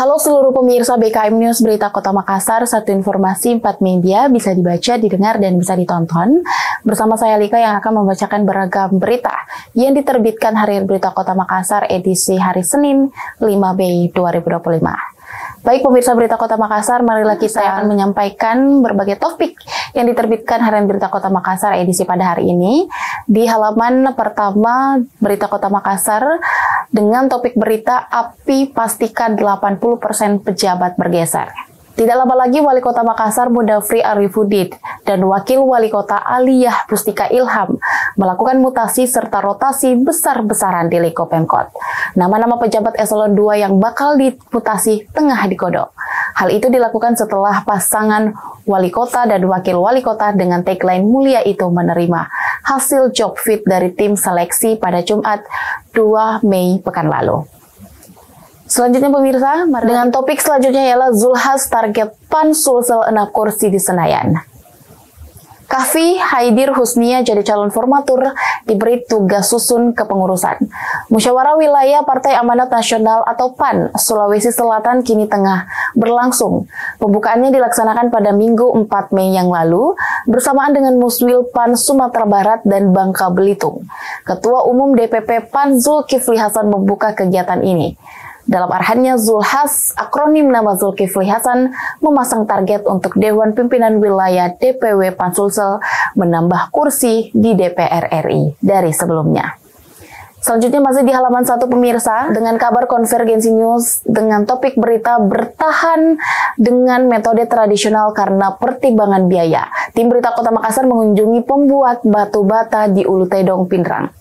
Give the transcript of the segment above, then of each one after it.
Halo seluruh pemirsa BKM News Berita Kota Makassar, satu informasi 4 media bisa dibaca, didengar, dan bisa ditonton. Bersama saya Lika yang akan membacakan beragam berita yang diterbitkan Harian Berita Kota Makassar edisi hari Senin 5 Mei 2025. Baik pemirsa Berita Kota Makassar, marilah kita akan menyampaikan berbagai topik yang diterbitkan Harian Berita Kota Makassar edisi pada hari ini. Di halaman pertama Berita Kota Makassar dengan topik berita API pastikan 80% pejabat bergeser. Tidak lama lagi Wali Kota Makassar Mudafri Arifudin dan Wakil Wali Kota Aliyah Pustika Ilham melakukan mutasi serta rotasi besar-besaran di Leko Pemkot. Nama-nama pejabat eselon 2 yang bakal dimutasi tengah digodok. Hal itu dilakukan setelah pasangan Wali Kota dan Wakil Wali Kota dengan tagline mulia itu menerima hasil job fit dari tim seleksi pada Jumat 2 Mei pekan lalu. Selanjutnya pemirsa, dengan topik selanjutnya ialah Zulhas target PAN Sulsel 6 kursi di Senayan. Kavi Haidir Husnia jadi calon formatur diberi tugas susun kepengurusan. Musyawarah Wilayah Partai Amanat Nasional atau PAN Sulawesi Selatan kini tengah berlangsung. Pembukaannya dilaksanakan pada Minggu 4 Mei yang lalu bersamaan dengan Muswil PAN Sumatera Barat dan Bangka Belitung. Ketua Umum DPP PAN Zulkifli Hasan membuka kegiatan ini. Dalam arahannya, Zulhas, akronim nama Zulkifli Hasan, memasang target untuk Dewan Pimpinan Wilayah DPW PAN Sulsel menambah kursi di DPR RI dari sebelumnya. Selanjutnya masih di halaman 1 pemirsa, dengan kabar Konvergensi News dengan topik berita bertahan dengan metode tradisional karena pertimbangan biaya. Tim Berita Kota Makassar mengunjungi pembuat batu bata di Ulu Tedong, Pindrang.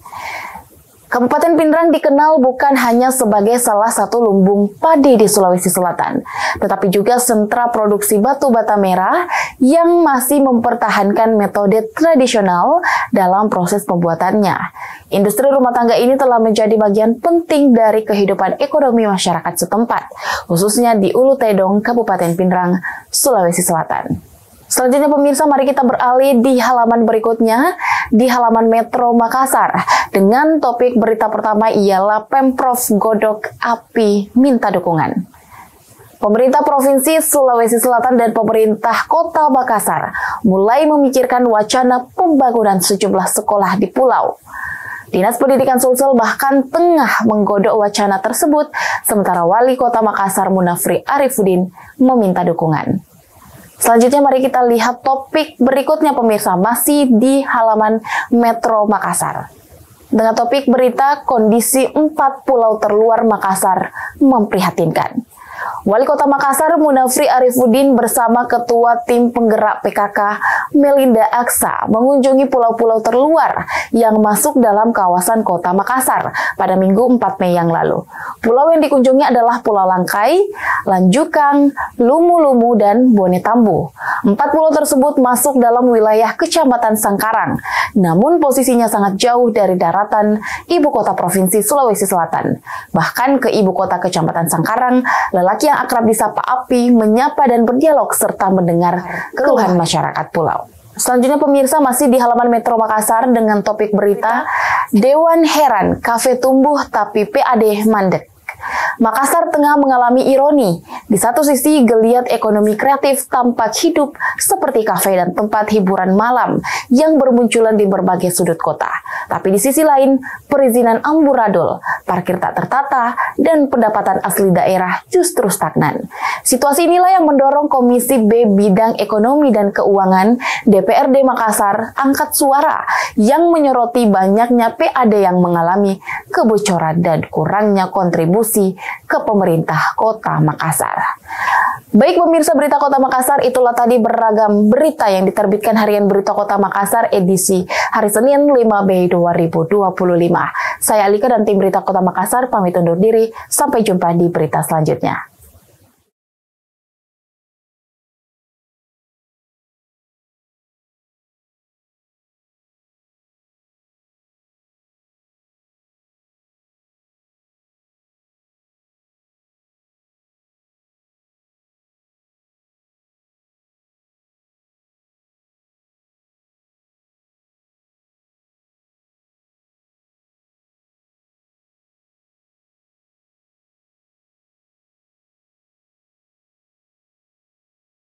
Kabupaten Pindrang dikenal bukan hanya sebagai salah satu lumbung padi di Sulawesi Selatan, tetapi juga sentra produksi batu bata merah yang masih mempertahankan metode tradisional dalam proses pembuatannya. Industri rumah tangga ini telah menjadi bagian penting dari kehidupan ekonomi masyarakat setempat, khususnya di Ulu Tedong, Kabupaten Pindrang, Sulawesi Selatan. Selanjutnya pemirsa, mari kita beralih di halaman berikutnya, di halaman Metro Makassar. Dengan topik berita pertama ialah Pemprov godok API minta dukungan. Pemerintah Provinsi Sulawesi Selatan dan pemerintah Kota Makassar mulai memikirkan wacana pembangunan sejumlah sekolah di pulau. Dinas Pendidikan Sulsel bahkan tengah menggodok wacana tersebut, sementara Wali Kota Makassar Mudafri Arifudin meminta dukungan. Selanjutnya mari kita lihat topik berikutnya pemirsa, masih di halaman Metro Makassar. Dengan topik berita kondisi 4 pulau terluar Makassar memprihatinkan. Wali Kota Makassar Mudafri Arifudin bersama Ketua Tim Penggerak PKK Melinda Aksa mengunjungi pulau-pulau terluar yang masuk dalam kawasan Kota Makassar pada Minggu 4 Mei yang lalu. Pulau yang dikunjungi adalah Pulau Langkai, Lanjukang, Lumu-Lumu, dan Bone Tambu. 4 pulau tersebut masuk dalam wilayah Kecamatan Sangkarang, namun posisinya sangat jauh dari daratan ibu kota Provinsi Sulawesi Selatan. Bahkan ke ibu kota Kecamatan Sangkarang, lelaki yang akrab disapa Api menyapa dan berdialog serta mendengar keluhan masyarakat pulau. Selanjutnya pemirsa, masih di halaman Metro Makassar dengan topik berita Dewan heran kafe tumbuh tapi PAD mandek. Makassar tengah mengalami ironi. Di satu sisi, geliat ekonomi kreatif tampak hidup seperti kafe dan tempat hiburan malam yang bermunculan di berbagai sudut kota. Tapi di sisi lain, perizinan amburadul, parkir tak tertata, dan pendapatan asli daerah justru stagnan. Situasi inilah yang mendorong Komisi B Bidang Ekonomi dan Keuangan DPRD Makassar angkat suara yang menyoroti banyaknya PAD yang mengalami kebocoran dan kurangnya kontribusi ke pemerintah Kota Makassar. Baik pemirsa Berita Kota Makassar, itulah tadi beragam berita yang diterbitkan Harian Berita Kota Makassar edisi hari Senin 5 Mei 2025. Saya Alika dan tim Berita Kota Makassar pamit undur diri, sampai jumpa di berita selanjutnya.